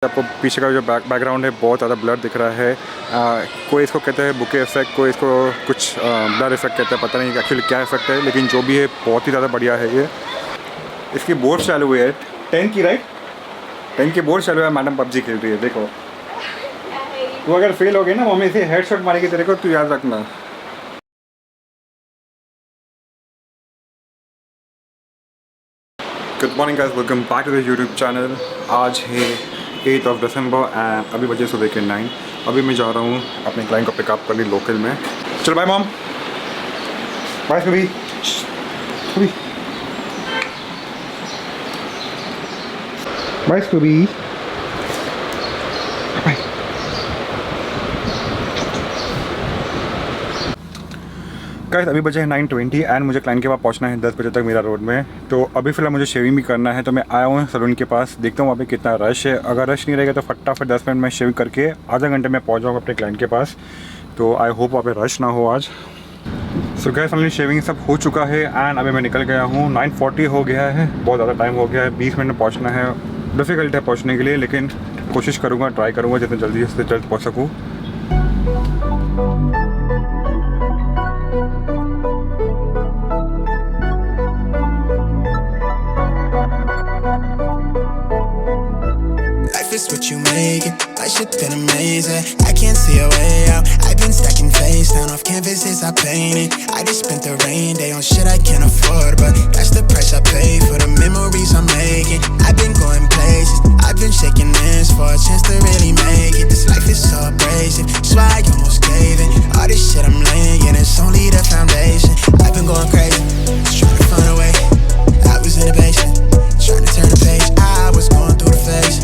आपको पीछे का जो बैकग्राउंड है बहुत ज़्यादा ब्लर दिख रहा है। कोई इसको कहते हैं बुके इफेक्ट, कोई इसको कुछ ब्लर इफेक्ट कहते हैं, पता नहीं एक्चुअली क्या इफेक्ट है, लेकिन जो भी है बहुत ही ज़्यादा बढ़िया है ये। इसकी बोर्ड चालू हुई है 10 की, राइट? 10 की बोर्ड चालू है। मैडम पबजी खेल रही है, देखो। तो अगर फेल हो गई ना मम्मी से हेडशॉट मारेगी तेरे को, तू याद रखना। Good morning guys, welcome back to the YouTube channel. आज है 8 दिसंबर एंड अभी बजे सुबह के 9। अभी मैं जा रहा हूँ अपने क्लाइंट को पिकअप करने लोकल में। चलो बाय मॉम, बाय कभी बाय कभी बाय। गाइस अभी बजे है 9:20 एंड मुझे क्लाइंट के पास पहुंचना है 10 बजे तक मेरा रोड में। तो अभी फ़िलहाल मुझे शेविंग भी करना है, तो मैं आया हूँ सलून के पास। देखता हूँ वहाँ पे कितना रश है। अगर रश नहीं रहेगा तो फटाफट 10 मिनट में शेविंग करके आधा घंटे में पहुँच जाऊँगा अपने क्लाइंट के पास। तो आई होप वहाँ पे रश ना हो आज। सो गाइस फाइनली शेविंग सब हो चुका है एंड अभी मैं निकल गया हूँ। 9:40 हो गया है, बहुत ज़्यादा टाइम हो गया है। 20 मिनट में पहुँचना है। डिफ़िकल्ट है पहुँचने के लिए, लेकिन कोशिश करूँगा, ट्राई करूँगा जितना जल्दी से जल्द पहुँच सकूँ। It's what you make it. My shit been amazing. I can't see a way out. I've been stacking face down off canvases I painted. I just spent the rain day on shit I can't afford, but that's the price I pay for the memories I'm making. I've been going places. I've been shaking hands for a chance to really make it. This life is so abrasive, so I almost gave it. All this shit I'm laying in, it's only the foundation. I've been going crazy, just trying to find a way. I was in the basement, trying to turn the page. I was going through the phase.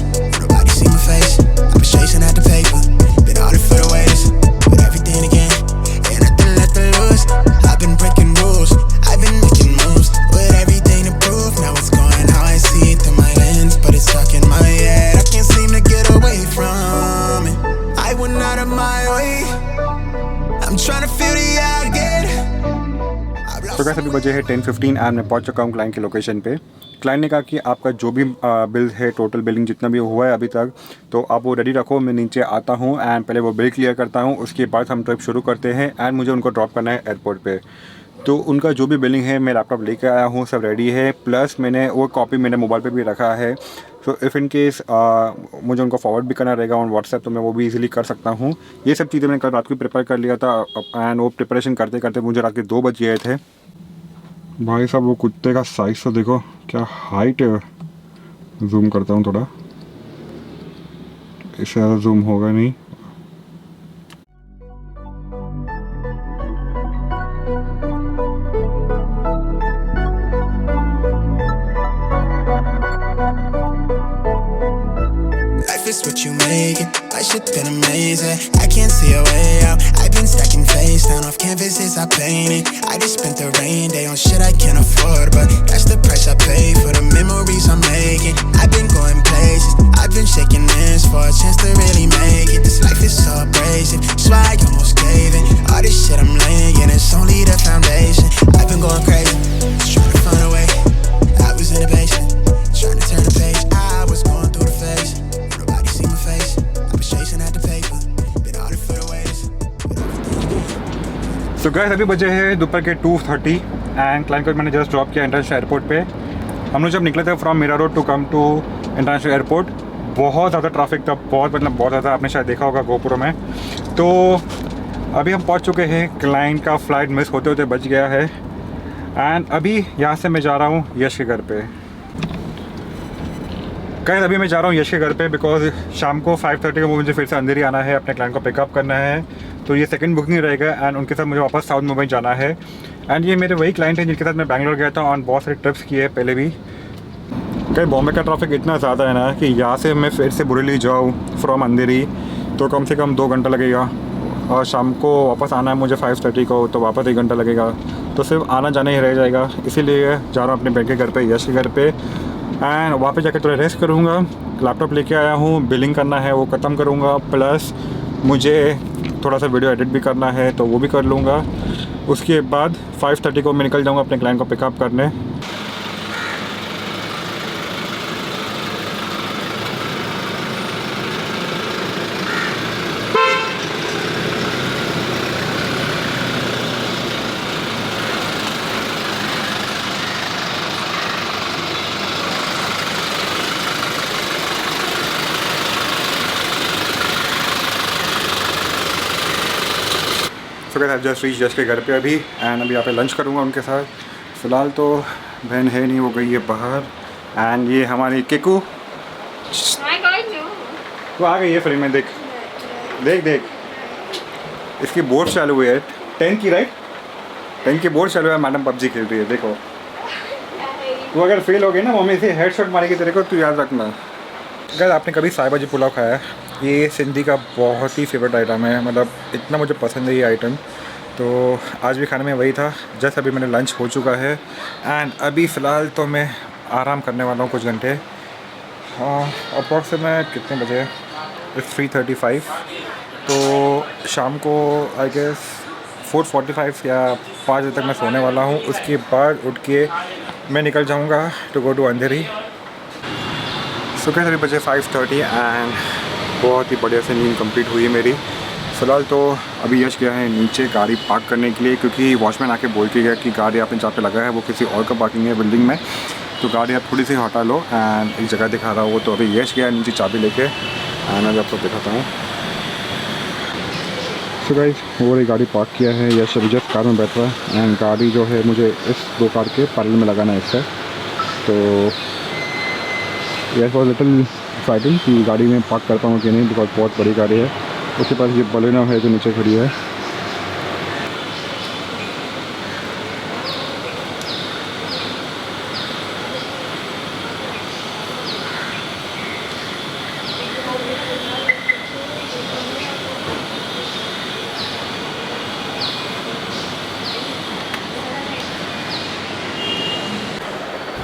See my face, I was chasing at the paper. Been all it for the ways, with everything again, ain't nothing left to lose. I've been breaking rules, I've been making moves, with everything to prove. Now it's going how I see it through my lens, but it's stuck in my head. I can't seem to get away from it. I went out of my way, I'm trying to feel the air again. तो guys अभी बजे है 10:15 and मैं पहुंच चुका हूं client के location पे। क्लाइंट ने कहा कि आपका जो भी बिल है, टोटल बिलिंग जितना भी हुआ है अभी तक, तो आप वो रेडी रखो, मैं नीचे आता हूं एंड पहले वो बिल क्लियर करता हूं, उसके बाद हम ट्रिप शुरू करते हैं एंड मुझे उनको ड्रॉप करना है एयरपोर्ट पे। तो उनका जो भी बिलिंग है मैं लैपटॉप लेके आया हूँ, सब रेडी है, प्लस मैंने वो कॉपी मेरे मोबाइल पे भी रखा है। तो इफ़ इन केस मुझे उनको फॉरवर्ड भी करना रहेगा ऑन व्हाट्सएप, तो मैं वो भी इजीली कर सकता हूँ। ये सब चीज़ें मैंने कल रात को प्रिपेयर कर लिया था एंड वो प्रिपरेशन करते करते मुझे रात के 2 बज गए थे। भाई साहब वो कुत्ते का साइज़ तो देखो, क्या हाइट है। जूम करता हूँ थोड़ा, इससे ज़्यादा जूम होगा नहीं। Life is what you make it. My shit been amazing. I can't see a way out. I've been stacking face down off canvases I painted. I just spent the rain day on shit I can't afford, but that's the price I pay for the memories I'm making. I've been going places. I've been shaking hands for a chance to really make it. This life is so abrasive, so I almost gave it. All this shit I'm laying in, it's only the foundation. I've been going crazy, just trying to find a way. I was in the basement, trying to turn the page. I was going through the phase. See my face, I was chasing at the paper. Been all it for the ways. तो guys अभी बजे है दोपहर के 2:30 and client को मैंने just drop किया international airport पे। हम लोग जब निकले थे from Mira Road to come to international airport, बहुत ज़्यादा ट्रैफिक था, बहुत ज़्यादा। आपने शायद देखा होगा गोपुर में। तो अभी हम पहुंच चुके हैं। क्लाइंट का फ़्लाइट मिस होते होते बच गया है एंड अभी यहाँ से मैं जा रहा हूँ यश के घर पे। गाइस अभी मैं जा रहा हूँ यश के घर पे बिकॉज शाम को 5:30 को मुझे फिर से अंधेरी आना है, अपने क्लाइंट को पिकअप करना है। तो ये सेकंड बुकिंग रहेगा एंड उनके साथ मुझे वापस साउथ मुंबई जाना है। एंड ये मेरे वही क्लाइंट हैं जिनके साथ मैं बैंगलोर गया था और बहुत सारे ट्रिप्स किए पहले भी। कहीं बॉम्बे का ट्रैफिक इतना ज़्यादा है ना कि यहाँ से मैं फिर से बुरेली जाऊँ फ्रॉम अंधेरी तो कम से कम 2 घंटा लगेगा, और शाम को वापस आना है मुझे 5:30 को, तो वापस 1 घंटा लगेगा। तो सिर्फ आना जाना ही रह जाएगा। इसीलिए जा रहा हूँ अपने बैंक के घर पे, यश के घर पे, एंड वहाँ पे जाके थोड़ा रेस्ट करूँगा। लैपटॉप लेके आया हूँ, बिलिंग करना है वो ख़त्म करूँगा, प्लस मुझे थोड़ा सा वीडियो एडिट भी करना है तो वो भी कर लूँगा। उसके बाद 5:30 को मैं निकल जाऊँगा अपने क्लाइंट को पिकअप करने। So guys I just reach just के घर पे अभी, एंड अभी यहाँ पे लंच करूँगा उनके साथ। फ़िलहाल तो बहन है नहीं, वो गई है बाहर। एंड ये हमारी किकू, वो आ गई है फ्रेम में। देख देख देख, इसकी बोर्ड चालू हुई है 10 की, राइट? 10 की बोर्ड चालू है, मैडम पबजी खेल रही है। देखो, तू अगर फेल हो गई ना, मम्मी से हेडशॉट मारेगी तेरे को, तू याद रखना। अगर आपने कभी साई भाजी पुलाव खाया है, ये सिंधी का बहुत ही फेवरेट आइटम है, मतलब इतना मुझे पसंद है ये आइटम। तो आज भी खाने में वही था। जस्ट अभी मैंने लंच हो चुका है, एंड अभी फ़िलहाल तो मैं आराम करने वाला हूँ कुछ घंटे। अप्रॉक्सीमेट कितने बजे? 3:35। तो शाम को आई गेस 4:45 या 5 बजे तक मैं सोने वाला हूँ। उसके बाद उठ के मैं निकल जाऊँगा टू गो टू अंधेरी। सुबह 3 बजे 5:30 एंड बहुत ही बढ़िया से नींद कंप्लीट हुई है मेरी। फ़िलहाल तो अभी यश गया है नीचे गाड़ी पार्क करने के लिए, क्योंकि वॉचमैन आके बोल के गया कि गाड़ी आपने जहाँ पे लगा है वो किसी और का पार्किंग है बिल्डिंग में, तो गाड़ी आप थोड़ी सी हटा लो। एंड एक जगह दिखा रहा हूँ, तो अभी यश गया नीचे चाबी लेके, एंड अभी आपको दिखाता हूँ। सो गाइस, वो वाली गाड़ी पार्क किया है, यश अभी जस्ट कार में बैठ रहा है। एंड गाड़ी जो है मुझे इस 2 कार के पैरेलल में लगाना है इससे। तो यस वॉज लिटिल फ्राइटेनिंग कि गाड़ी में पार्क करता हूँ कि नहीं, बिकॉज बहुत बड़ी गाड़ी है। उसके पास ये बलेनो है जो नीचे खड़ी है।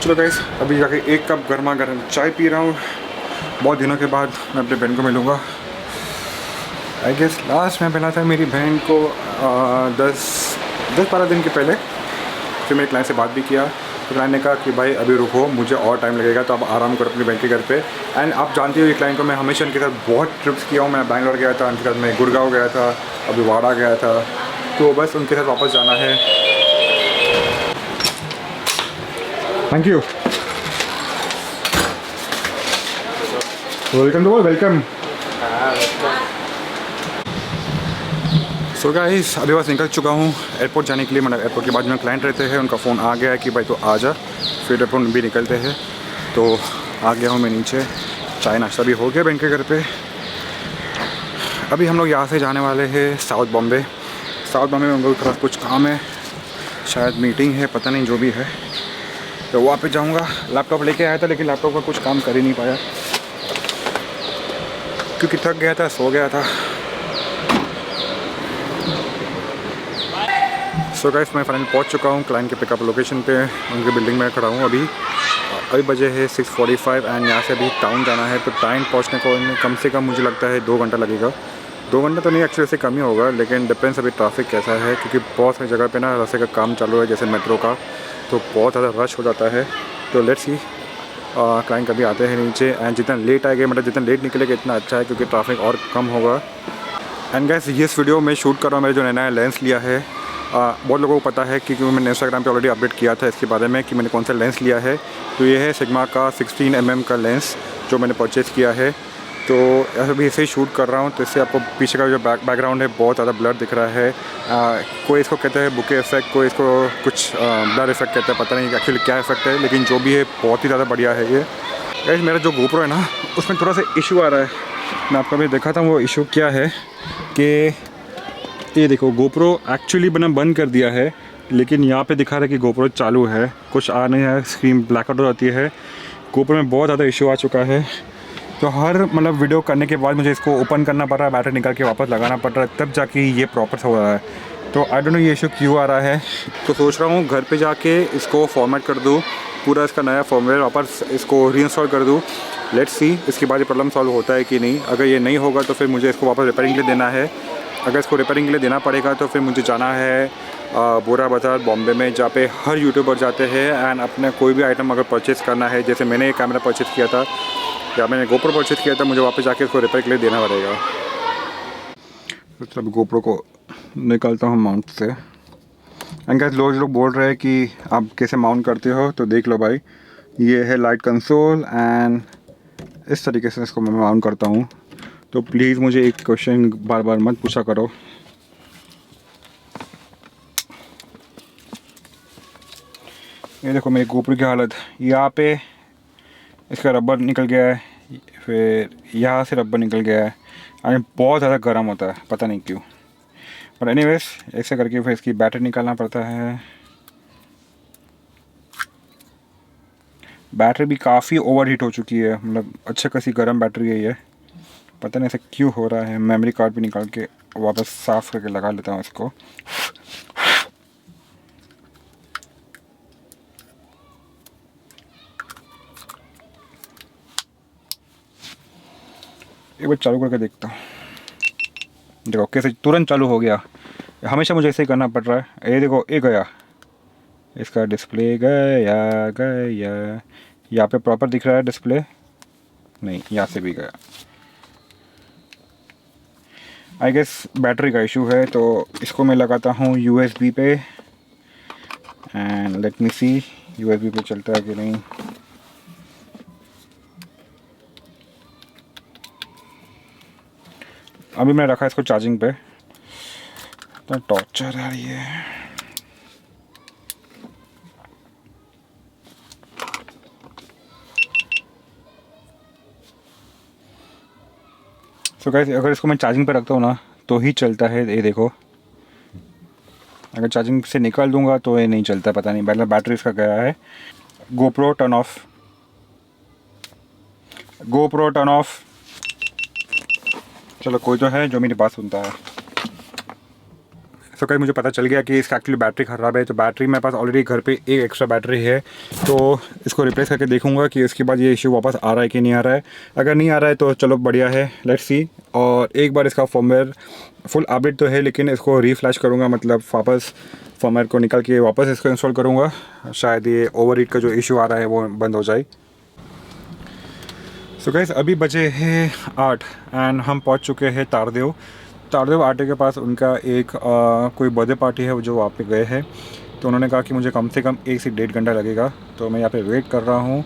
चलो गाइस, अभी जाके 1 कप गर्मा गर्म चाय पी रहा हूँ। बहुत दिनों के बाद मैं अपने बहन को मिलूँगा। आई गेस लास्ट मैं मिला था मेरी बहन को 10-12 दिन के पहले। फिर मेरे क्लाइंट से बात भी किया, तो क्लाइंट ने कहा कि भाई अभी रुको, मुझे और टाइम लगेगा, तो आप आराम करो अपनी बहन के घर पे। एंड आप जानते हो ये क्लाइंट को मैं हमेशा उनके साथ बहुत ट्रिप्स किया हूँ। मैं बैंगलोर गया था उनके साथ, मैं गुड़गांव गया था, अभी वाड़ा गया था, तो बस उनके साथ वापस जाना है। Thank you, welcome to welcome. So guys, अभी बस निकल चुका हूँ एयरपोर्ट जाने के लिए। मतलब एयरपोर्ट के बाद में क्लाइंट रहते हैं, उनका फ़ोन आ गया है कि भाई तो आ जा, फिर एयरपोर्ट भी निकलते हैं। तो आ गया हूँ मैं नीचे, चाय नाश्ता भी हो गया बैंक के घर पे। अभी हम लोग यहाँ से जाने वाले हैं साउथ बॉम्बे। साउथ बॉम्बे में उनको थोड़ा कुछ काम है, शायद मीटिंग है, पता नहीं, जो भी है। तो वहाँ पे जाऊँगा। लैपटॉप लेके आया था, लेकिन लैपटॉप का कुछ काम कर ही नहीं पाया, क्योंकि थक गया था, सो गया था। सो गाइस, मैं फाइनल पहुंच चुका हूं क्लाइंट के पिकअप लोकेशन पे। उनकी बिल्डिंग में खड़ा हूं अभी बजे है 6:45 एंड यहाँ से अभी टाउन जाना है। तो टाउन पहुंचने को कम से कम मुझे लगता है 2 घंटा लगेगा। 2 घंटा तो नहीं, एक्चुअली से कम ही होगा, लेकिन डिपेंड्स अभी ट्रैफिक कैसा है, क्योंकि बहुत सारी जगह पे ना रास्ते का काम चालू है, जैसे मेट्रो का, तो बहुत ज़्यादा रश हो जाता है। तो लेट्स सी क्लाइंट कभी आते हैं नीचे, एंड जितना लेट आएगा, मतलब जितना लेट निकलेगा इतना अच्छा है, क्योंकि ट्रैफिक और कम होगा। एंड गाइस, ये वीडियो मैं शूट कर रहा हूँ, मेरे जो नया लेंस लिया है। बहुत लोगों को पता है क्योंकि मैंने इंस्टाग्राम पे ऑलरेडी अपडेट किया था इसके बारे में कि मैंने कौन सा लेंस लिया है। तो ये है सिग्मा का 16 mm का लेंस जो मैंने परचेज़ किया है। तो अभी ऐसे ही शूट कर रहा हूँ, तो इससे आपको पीछे का जो बैकग्राउंड है बहुत ज़्यादा ब्लर दिख रहा है। कोई इसको कहते हैं बुके इफेक्ट, कोई इसको कुछ ब्लर इफेक्ट कहते हैं, पता नहीं एक्चुअली क्या इफेक्ट है, लेकिन जो भी है बहुत ही ज़्यादा बढ़िया है ये। गाइस, मेरा जो GoPro है ना, उसमें थोड़ा सा इशू आ रहा है। मैं आपको अभी दिखाता हूँ वो इशू क्या है। कि ये देखो, GoPro एक्चुअली बना बंद कर दिया है, लेकिन यहाँ पे दिखा रहा है कि GoPro चालू है। कुछ आ नहीं है, स्क्रीन ब्लैकआउट हो जाती है। GoPro में बहुत ज़्यादा इशू आ चुका है। तो हर मतलब वीडियो करने के बाद मुझे इसको ओपन करना पड़ रहा है, बैटरी निकाल के वापस लगाना पड़ रहा है, तब जाके ये प्रॉपर हो रहा है। तो आई डोंट नो ये इशू क्यों आ रहा है। तो सोच रहा हूँ घर पे जाके इसको फॉर्मेट कर दूँ, पूरा इसका नया फॉर्मवेयर वापस इसको रीइंस्टॉल कर दूँ। लेट्स सी इसके बाद ये प्रॉब्लम सॉल्व होता है कि नहीं। अगर ये नहीं होगा तो फिर मुझे इसको वापस रिपेयरिंग के लिए देना है। अगर इसको रिपेयरिंग के लिए देना पड़ेगा तो फिर मुझे जाना है बोरा बाज़ार बॉम्बे में, जहाँ पे हर यूट्यूबर जाते हैं। एंड अपने कोई भी आइटम अगर परचेज़ करना है, जैसे मैंने एक कैमरा परचेज़ किया था या मैंने GoPro परचेज़ किया था, मुझे वापस जाके इसको रिपेयर के लिए देना पड़ेगा। तो अब GoPro को निकालता हूँ माउंट से। एंड गाइस, लोग बोल रहे हैं कि आप कैसे माउंट करते हो, तो देख लो भाई, ये है लाइट कंसोल एंड इस तरीके से इसको मैं माउंट करता हूँ। तो प्लीज़ मुझे एक क्वेश्चन बार बार मत पूछा करो। ये देखो मेरी गोप्रो की हालत, यहाँ पे इसका रबर निकल गया है, फिर यहाँ से रबर निकल गया है। और बहुत ज़्यादा गर्म होता है, पता नहीं क्यों। पर एनीवेज ऐसे करके फिर इसकी बैटरी निकालना पड़ता है। बैटरी भी काफ़ी ओवर हीट हो चुकी है, मतलब अच्छे खासी गर्म बैटरी है ये, पता नहीं ऐसा क्यों हो रहा है। मेमोरी कार्ड भी निकाल के वापस साफ़ करके लगा लेता हूँ इसको। एक बार चालू करके देखता हूँ, देखो कैसे तुरंत चालू हो गया। हमेशा मुझे ऐसे ही करना पड़ रहा है। ये देखो ये गया, इसका डिस्प्ले गया गया। यहाँ पे प्रॉपर दिख रहा है डिस्प्ले, नहीं यहाँ से भी गया। आई गेस बैटरी का इशू है, तो इसको मैं लगाता हूँ USB पे and let me see USB पे चलता है कि नहीं। अभी मैंने रखा है इसको चार्जिंग पे। तो टॉर्चर आ रही है। सो गाइस अगर इसको मैं चार्जिंग पे रखता हूँ ना तो ही चलता है। ये देखो अगर चार्जिंग से निकाल दूंगा तो ये नहीं चलता, पता नहीं पहले बैटरी इसका गया है। GoPro turn off, GoPro turn off. चलो कोई तो है जो मेरी बात सुनता है। सो गाइस मुझे पता चल गया कि इसका एक्चुअली बैटरी ख़राब है। तो बैटरी मेरे पास ऑलरेडी घर पे एक एक्स्ट्रा बैटरी है, तो इसको रिप्लेस करके देखूंगा कि इसके बाद ये इशू वापस आ रहा है कि नहीं आ रहा है। अगर नहीं आ रहा है तो चलो बढ़िया है, लेट्स सी। और एक बार इसका फर्मवेयर फुल अपडेट तो है, लेकिन इसको रीफ्लैश करूँगा, मतलब वापस फर्मवेयर को निकाल के वापस इसको इंस्टॉल करूँगा। शायद ये ओवरहीट का जो इशू आ रहा है वो बंद हो जाए। सो गाइस अभी बजे हैं 8 एंड हम पहुंच चुके हैं तारदेव आटे के पास। उनका एक कोई बर्थडे पार्टी है जो वहाँ पे गए हैं, तो उन्होंने कहा कि मुझे कम से कम 1 से 1.5 घंटा लगेगा। तो मैं यहाँ पे वेट कर रहा हूँ।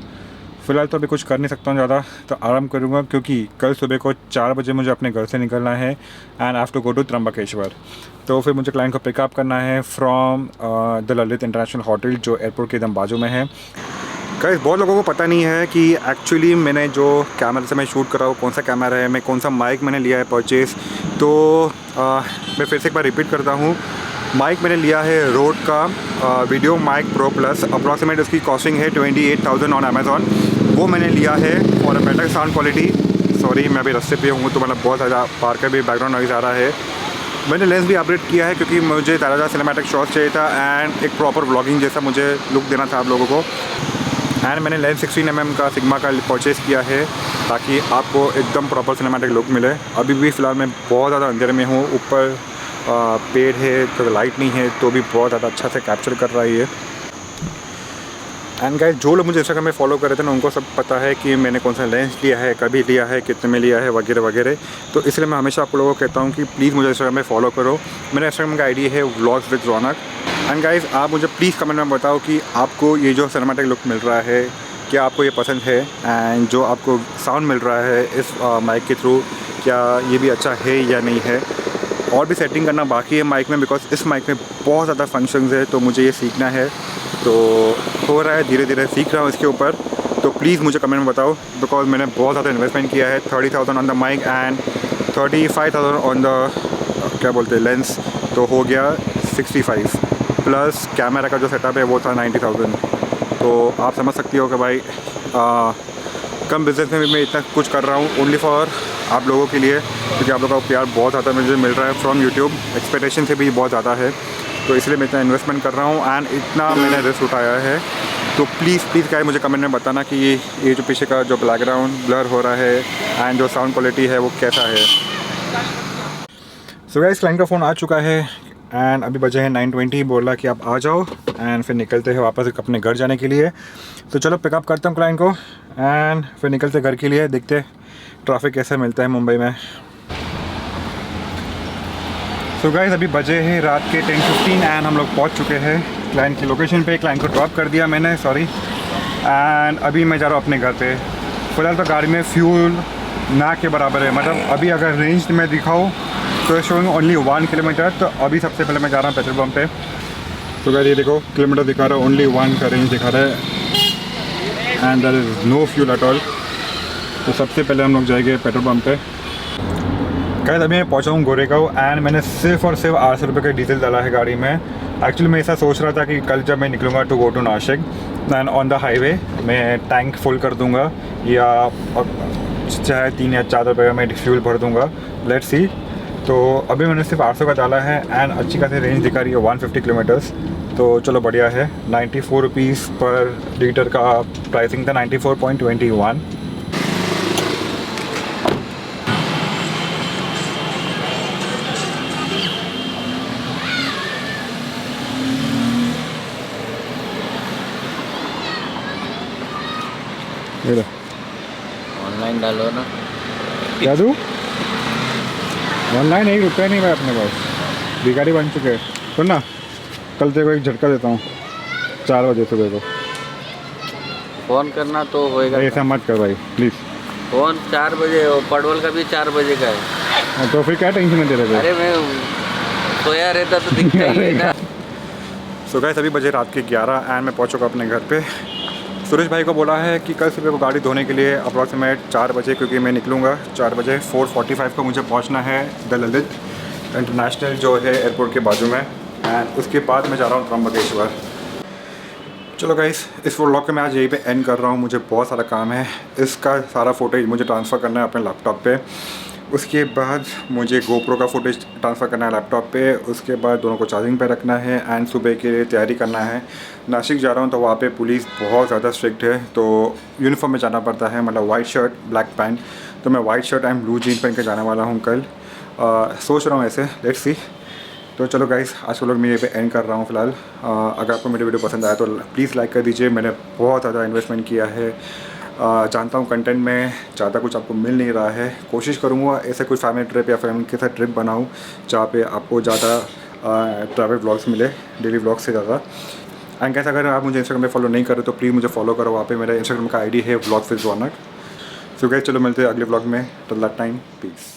फ़िलहाल तो अभी कुछ कर नहीं सकता हूँ ज़्यादा, तो आराम करूँगा क्योंकि कल सुबह को 4 बजे मुझे अपने घर से निकलना है and I have to go to Trimbakeshwar. तो फिर मुझे क्लाइंट को पिकअप करना है from the Lalit international hotel जो एयरपोर्ट के एकदम बाजू में है। गाइस बहुत लोगों को पता नहीं है कि एक्चुअली मैंने जो कैमरे से मैं शूट कर रहा हूँ कौन सा कैमरा है, मैं कौन सा माइक मैंने लिया है परचेज़। तो मैं फिर से एक बार रिपीट करता हूँ, माइक मैंने लिया है रोड का video mic pro plus. Approximate उसकी कॉस्टिंग है 28,000 ऑन अमेज़ॉन। वो मैंने लिया है for a better sound quality. Sorry मैं अभी रास्ते पे हूँ तो मतलब बहुत ज़्यादा पार्क का भी बैकग्राउंड नॉइज़ आ रहा है। मैंने लेंस भी अपग्रेड किया है क्योंकि मुझे ज़्यादा सिनेमैटिक शॉट्स चाहिए था एंड एक प्रॉपर व्लॉगिंग जैसा मुझे लुक देना था आप लोगों को। एंड मैंने लेंस 16mm का सिग्मा का परचेज़ किया है ताकि आपको एकदम प्रॉपर सिनेमैटिक लुक मिले। अभी भी फ़िलहाल मैं बहुत ज़्यादा अंधेरे में हूँ, ऊपर पेड़ है तो लाइट नहीं है, तो भी बहुत ज़्यादा अच्छा से कैप्चर कर रहा है ये। एंड गाइस जो लोग मुझे इंस्टाग्राम में फॉलो कर रहे थे ना उनको सब पता है कि मैंने कौन सा लेंस लिया है, कभी लिया है, कितने में लिया है वगैरह वगैरह। तो इसलिए मैं हमेशा आप लोगों को कहता हूँ कि प्लीज़ मुझे इंस्टाग्राम में फॉलो करो। मेरा इंस्टाग्राम का आईडी है vlogs with Raunak. And guys आप मुझे प्लीज़ कमेंट में बताओ कि आपको ये जो सिनेमैटिक लुक मिल रहा है क्या आपको ये पसंद है, एंड जो आपको साउंड मिल रहा है इस माइक के थ्रू क्या ये भी अच्छा है या नहीं है। और भी सेटिंग करना बाकी है माइक में, बिकॉज इस माइक में बहुत ज़्यादा फंक्शंस है, तो मुझे ये सीखना है। तो हो रहा है, धीरे धीरे सीख रहा हूँ इसके ऊपर। तो प्लीज़ मुझे कमेंट में बताओ, बिकॉज मैंने बहुत ज़्यादा इन्वेस्टमेंट किया है। 30,000 on the mic and 35,000 on the क्या बोलते हैं लेंस, तो हो गया 65 प्लस कैमरा का जो सेटअप है वो था 90,000। तो आप समझ सकती हो कि भाई कम बिज़नेस में भी मैं इतना कुछ कर रहा हूँ ओनली फॉर आप लोगों के लिए, क्योंकि आप लोगों का प्यार बहुत ज़्यादा मुझे मिल रहा है फ्रॉम यूट्यूब। एक्सपेक्टेशन से भी बहुत ज़्यादा है, तो इसलिए मैं इतना इन्वेस्टमेंट कर रहा हूँ एंड इतना मैंने रिस्क उठाया है। तो प्लीज़ क्या मुझे कमेंट में बताना कि ये जो पीछे का जो बैकग्राउंड ब्लर हो रहा है एंड जो साउंड क्वालिटी है वो कैसा है। सो गाइस क्लाइंट का फ़ोन आ चुका है एंड अभी बजे हैं 9:20। बोला कि आप आ जाओ एंड फिर निकलते हैं वापस अपने घर जाने के लिए। तो चलो पिकअप करता हूँ क्लाइंट को एंड फिर निकलते घर के लिए। देखते ट्रैफिक कैसे मिलता है मुंबई में। सो गाइस अभी बजे हैं रात के 10:15 एंड हम लोग पहुँच चुके हैं क्लाइंट की लोकेशन पे। क्लाइंट को ड्रॉप कर दिया मैंने, सॉरी। एंड अभी मैं जा रहा हूँ अपने घर पे। फ़िलहाल तो गाड़ी में फ्यूल ना के बराबर है, मतलब अभी अगर रेंज में दिखाऊँ तो शोइंग ओनली 1 किलोमीटर। तो अभी सबसे पहले मैं जा रहा हूँ पेट्रोल पम्प पे। तो गाइस ये देखो किलोमीटर दिखा रहा है, ओनली 1 का रेंज दिखा रहा है and there is no fuel at all. तो सबसे पहले हम लोग जाएंगे पेट्रोल पंप पे। गाइस अभी मैं पहुंचा हूँ गोरेगांव एंड मैंने सिर्फ और सिर्फ 800 रुपये का डीजल डाला है गाड़ी में। एक्चुअली मैं ऐसा सोच रहा था कि कल जब मैं निकलूँगा to go to Nashik and on the highway मैं टैंक फुल कर दूँगा या चाहे 3 या 4 रुपये का मैं फ्यूल भर दूँगा, लेट्स सी। तो अभी मैंने सिर्फ 800 का डाला है एंड अच्छी खासी रेंज दिखा रही है 150 किलोमीटर्स। तो चलो बढ़िया है। 94 रुपीज़ पर लीटर का प्राइसिंग था, 94.21। ऑनलाइन डालो ना। क्या दूँ? ऑनलाइन 1 रुपया नहीं भाई अपने पास, भिखारी बन चुके हैं। सुन ना, कल तेरे को एक झटका देता हूँ 4 बजे सुबह को। फ़ोन करना तो होएगा। ऐसा मत कर भाई प्लीज़। फ़ोन 4 बजे, पडवल का भी 4 बजे का है। तो फिर क्या टेंशन है तेरे को? अरे मैं सोया रहता तो दिखता ही नहीं ना। सो गाइस अभी बजे रात के 11 एंड मैं पहुँच चुका अपने घर पे। सुरेश भाई को बोला है कि कल सुबह को गाड़ी धोने के लिए अप्रॉक्सीमेट 4 बजे, क्योंकि मैं निकलूँगा 4 बजे। 4:45 को मुझे पहुँचना है द ललित इंटरनेशनल जो है एयरपोर्ट के बाजू में, एंड उसके बाद मैं जा रहा हूँ त्र्यंबकेश्वर। चलो गाइस इस व्लॉग को मैं आज यहीं पे एंड कर रहा हूँ। मुझे बहुत सारा काम है, इसका सारा फुटेज मुझे ट्रांसफ़र करना है अपने लैपटॉप पे। उसके बाद मुझे गोप्रो का फुटेज ट्रांसफ़र करना है लैपटॉप पे। उसके बाद दोनों को चार्जिंग पे रखना है एंड सुबह के लिए तैयारी करना है। नासिक जा रहा हूँ तो वहाँ पे पुलिस बहुत ज़्यादा स्ट्रिक्ट है, तो यूनिफॉर्म में जाना पड़ता है, मतलब वाइट शर्ट ब्लैक पैंट। तो मैं white shirt and blue gene पहन के जाने वाला हूँ कल। सोच रहा हूँ ऐसे, लेट्स सी। तो चलो गाइस आज के लोग मैं ये पे एंड कर रहा हूँ फ़िलहाल। अगर आपको मेरी वीडियो पसंद आया तो प्लीज़ लाइक कर दीजिए। मैंने बहुत ज़्यादा इन्वेस्टमेंट किया है। जानता हूँ कंटेंट में ज़्यादा कुछ आपको मिल नहीं रहा है। कोशिश करूँगा ऐसे कोई फैमिली ट्रिप या फैमिली के साथ ट्रिप बनाऊँ जहाँ पे आपको ज़्यादा ट्रैवल व्लॉग्स मिले डेली व्लॉग्स से ज़्यादा। एंड कैसे अगर आप मुझे इंस्टाग्राम पे फॉलो नहीं करें तो प्लीज़ मुझे फॉलो करो। वहाँ पे मेरा इंस्टाग्राम का आईडी है vlog with Raunak. So guys चलो मिलते हैं अगले व्लॉग में। Till that time piece.